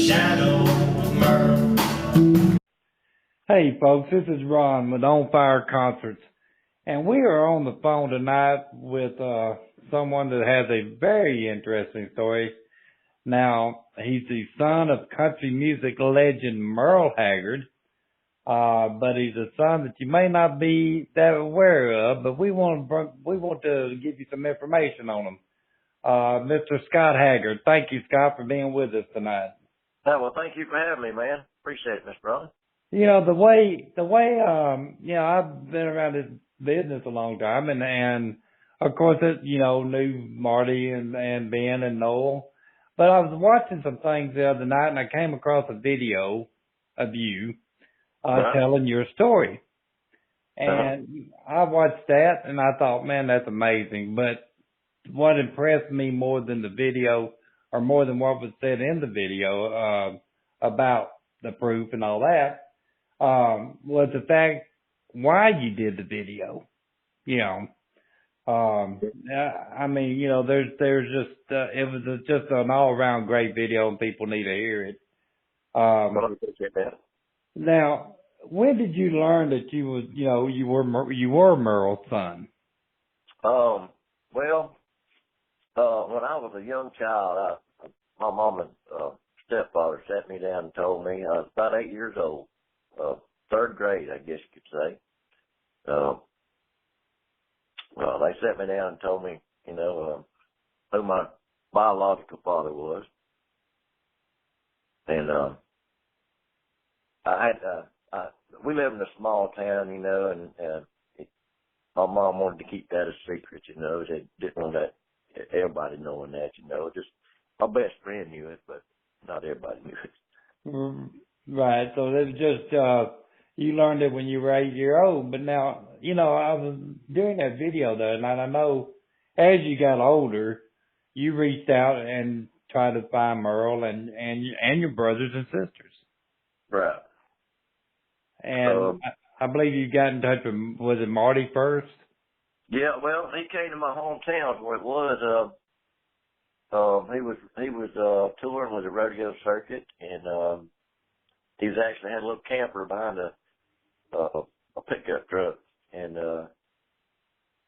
shadow of Merle. Hey folks, this is Ron with On Fire Concerts, and we are on the phone tonight with someone that has a very interesting story. Now, he's the son of country music legend Merle Haggard, but he's a son that you may not be that aware of, but we want to give you some information on him. Mr. Scott Haggard. Thank you, Scott, for being with us tonight. Oh, well, thank you for having me, man. Appreciate it, Mr. Ron. You know, the way, I've been around this business a long time and of course, knew Marty and Ben and Noel, but I was watching some things the other night and I came across a video of you, telling your story. And I watched that and I thought, man, that's amazing. But what impressed me more than the video or more than what was said in the video, about the proof and all that, was the fact why you did the video. There's just it was just an all around great video, and people need to hear it. Now, when did you learn that you were Merle's son? When I was a young child, my mom and stepfather sat me down and told me I was about 8 years old. Third grade, I guess you could say. They sat me down and told me, who my biological father was. And we live in a small town, and my mom wanted to keep that a secret, She didn't want everybody knowing that, Just my best friend knew it, but not everybody knew it. Right. So it was just you learned it when you were 8 years old. But now, I was doing that video the other night. I know as you got older, you reached out and tried to find Merle and your brothers and sisters. Right. And I believe you got in touch with, was it Marty first? Yeah. Well, he came to my hometown where it was. He was touring with the rodeo circuit, and he was actually had a little camper behind a pickup truck, and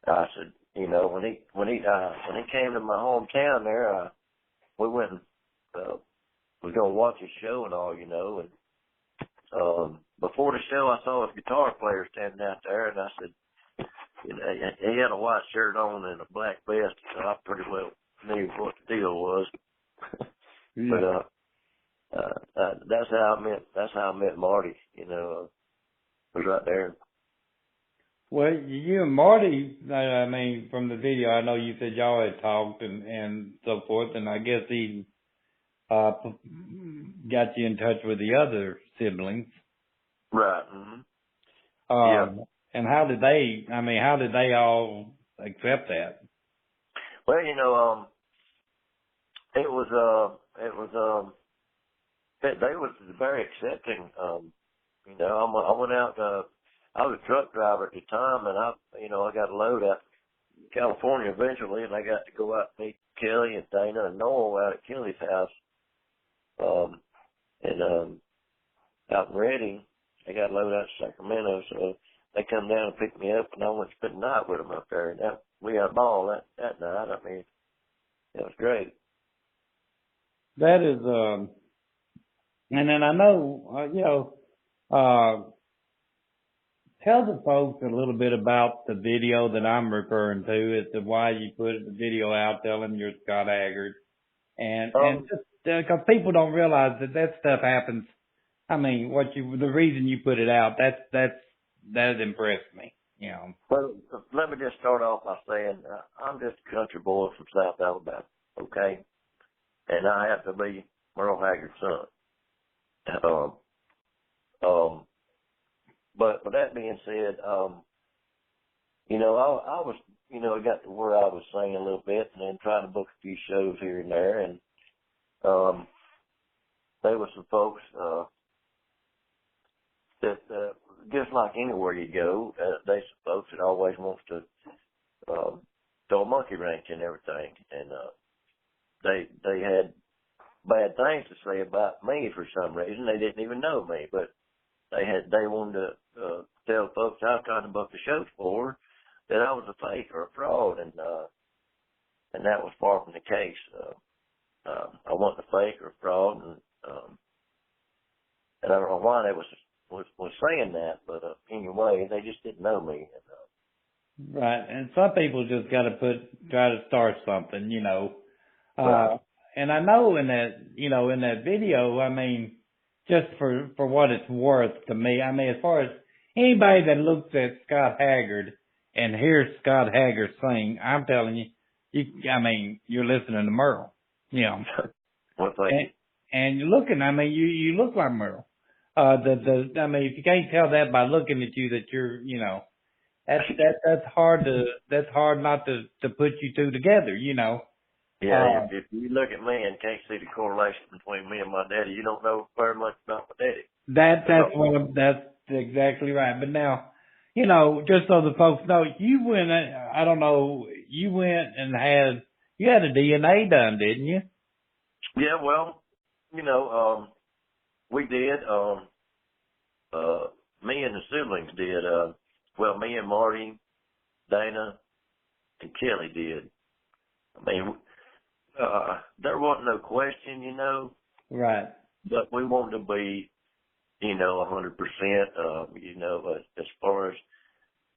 I said, when he came to my hometown there, we went and was gonna watch his show and all, and before the show I saw his guitar player standing out there, and I said, he had a white shirt on and a black vest, so I pretty well knew what the deal was. Yeah. But that's how I met Marty, was right there. Well, you and Marty, from the video, I know you said y'all had talked and so forth, and I guess he got you in touch with the other siblings. Right. Mm-hmm. Yeah. And how did they all accept that? Well, they was very accepting. I went out. I was a truck driver at the time, and I got a load out in California eventually, and I got to go out and meet Kelly and Dana and Noel out at Kelly's house. Out in Redding, I got a load out to Sacramento, so they come down and picked me up, and I went and spent the night with them up there. And we had a ball that night. It was great. That is, and then I know, tell the folks a little bit about the video that I'm referring to as to why you put the video out telling you're Scott Haggard. And just because people don't realize that stuff happens. The reason you put it out, that impressed me, Well, let me just start off by saying I'm just a country boy from South Alabama, okay? And I have to be Merle Haggard's son. But with that being said, I was, I got to where I was singing a little bit and then trying to book a few shows here and there. And there were some folks that, just like anywhere you go, there's some folks that always wants to throw a monkey wrench and everything. And they had bad things to say about me for some reason. They didn't even know me, but they wanted to tell folks I was trying to book the shows for that I was a fake or a fraud, and that was far from the case. I wasn't a fake or a fraud, and I don't know why they was saying that, but anyway, they just didn't know me. Right, and some people just got to try to start something, you know. Right. And I know in that video, I mean, just for what it's worth to me, I mean, as far as anybody that looks at Scott Haggard and hears Scott Haggard sing, I'm telling you, I mean, you're listening to Merle, you know. Well, thank you. And you're looking, I mean, you look like Merle. I mean, if you can't tell that by looking at you that you're, you know, that's hard not to put you two together, you know. Yeah, if you look at me and can't see the correlation between me and my daddy, you don't know very much about my daddy. That's exactly right. But now, you know, just so the folks know, you went and you had a DNA done, didn't you? Yeah, well, you know, we did. Me and the siblings did. Well, me and Marty, Dana, and Kelly did. I mean, there wasn't no question, you know. Right. But we wanted to be, you know, 100%. You know, as far as,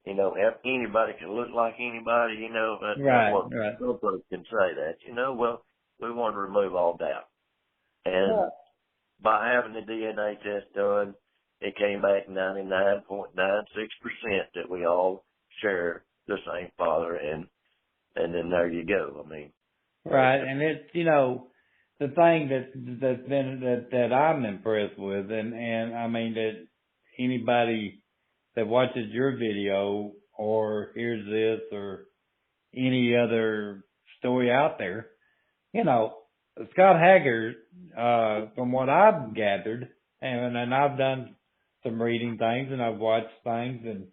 you know, if anybody can look like anybody, you know, right. Nobody can say that, you know. Well, we wanted to remove all doubt, and by having the DNA test done, it came back 99.96% that we all share the same father, and then there you go. I mean, right, and it's, you know, the thing that I'm impressed with, and I mean that anybody that watches your video or hears this or any other story out there, you know, Scott Haggard, from what I've gathered, and I've done some reading things and I've watched things, and,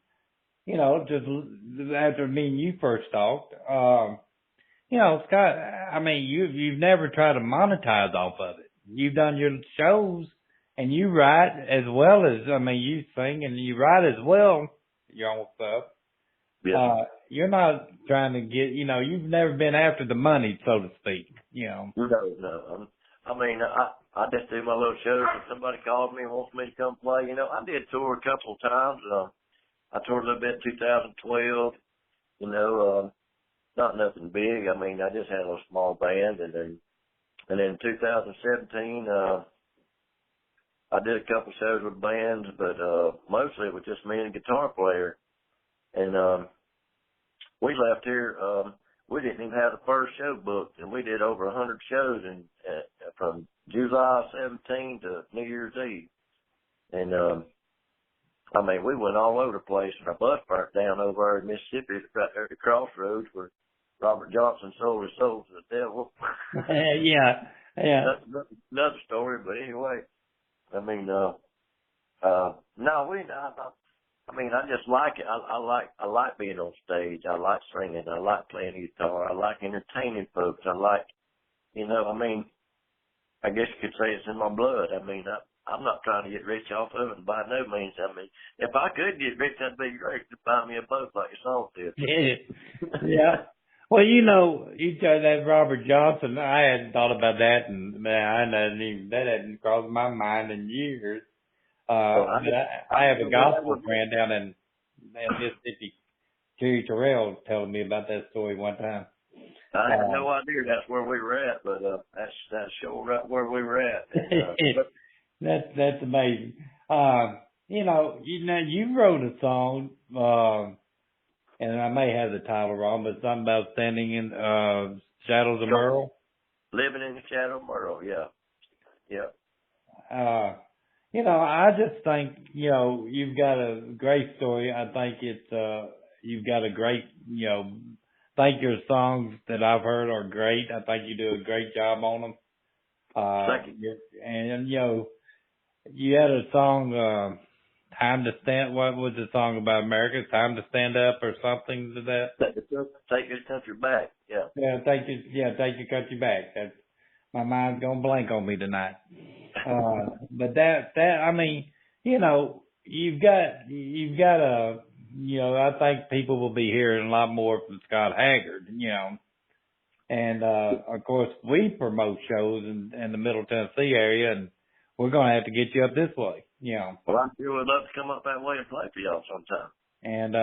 you know, just after me and you first talked, you know, Scott, I mean, you've never tried to monetize off of it. You've done your shows and you write as well as, I mean, you sing and you write as well, your own stuff. yeah. You're not trying to get, you know, you've never been after the money, so to speak, you know. No. I mean, I just do my little shows. If somebody calls me and wants me to come play, you know, I did tour a couple of times. I toured a little bit in 2012, you know, not nothing big. I mean, I just had a little small band, and then in 2017, I did a couple shows with bands, but mostly it was just me and a guitar player. And we left here. We didn't even have the first show booked, and we did over 100 shows from July 17 to New Year's Eve. And I mean, we went all over the place, and our bus burnt down over in Mississippi, right there at the crossroads where Robert Johnson sold his soul to the devil. Yeah. That's another story, but anyway, I mean, no, I mean, I just like it. I like being on stage. I like singing. I like playing guitar. I like entertaining folks. I like, you know, I mean, I guess you could say it's in my blood. I mean, I'm not trying to get rich off of it by no means. I mean, if I could get rich, that'd be great to buy me a boat like your song did. Yeah. Well, you know, you said that Robert Johnson. I hadn't thought about that, and man, that hadn't crossed my mind in years. I have a gospel friend down in Mississippi, Jerry Terrell, telling me about that story one time. I had no idea that's where we were at, but that's sure right where we were at. And, that's amazing. You know, you wrote a song, and I may have the title wrong, but something about standing in shadows of Merle. Living in the shadow of Merle, yeah. You know, I just think, you know, you've got a great story. I think you've got a great, you know, I think your songs that I've heard are great. I think you do a great job on them. Thank you. And, you know, you had a song, Time to Stand, what was the song about America? Time to Stand Up or something to that? Take this country back, yeah. Yeah, take your country back. My mind's gonna blank on me tonight. But I mean, you know, you've got I think people will be hearing a lot more from Scott Haggard, and of course we promote shows in the Middle Tennessee area, and we're gonna have to get you up this way, Well, I sure would love to come up that way and play for y'all sometime. And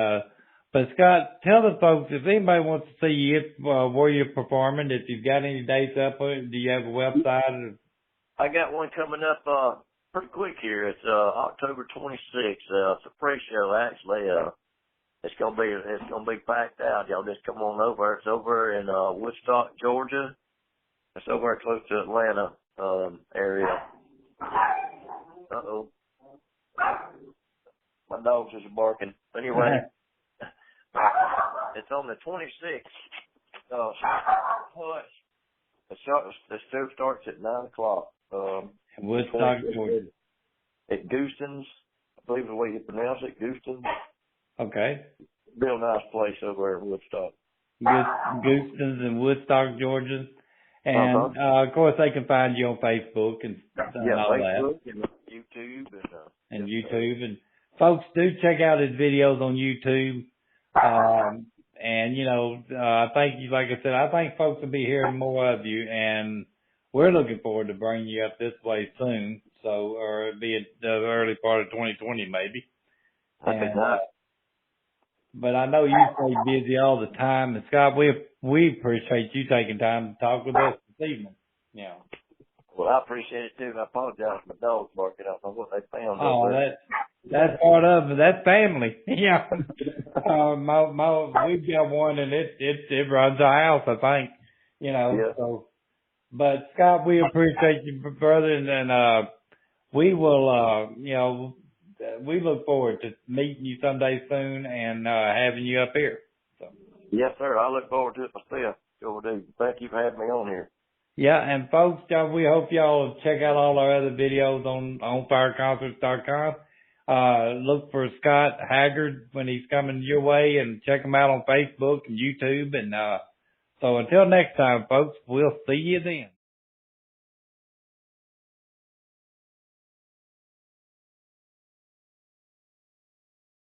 but Scott, tell the folks if anybody wants to see you, where you're performing, if you've got any dates up, do you have a website? I got one coming up pretty quick here. It's October 26th. It's a pre-show actually. It's gonna be packed out. Y'all just come on over. It's over in Woodstock, Georgia. It's over close to Atlanta area. Uh-oh. My dogs is barking. Anyway, it's on the 26th. The show starts at 9 o'clock. Woodstock, Georgia. At Gooston's, I believe the way you pronounce it, Gooston's. Okay. Real nice place over in Woodstock. Gooston's in Woodstock, Georgia. And, of course, they can find you on Facebook and all Facebook that. And YouTube. And YouTube. And folks, do check out his videos on YouTube. And, I think, like I said, I think folks will be hearing more of you. And we're looking forward to bringing you up this way soon. So, or it'll be in the early part of 2020 maybe. But I know you stay busy all the time. And Scott, we appreciate you taking time to talk with us this evening. Well, I appreciate it too. I apologize for my dogs barking. I don't know what they found. Oh, that's part of it. That's family. Yeah. We've got one and it runs our house, I think. Yeah. So, but Scott, we appreciate you, brother, and we will, we look forward to meeting you someday soon and having you up here. So. Yes, sir. I look forward to it myself. Sure do. Thank you for having me on here. Yeah, and folks, we hope y'all check out all our other videos on fireconcerts.com. Look for Scott Haggard when he's coming your way, and check him out on Facebook and YouTube. And so until next time, folks, we'll see you then.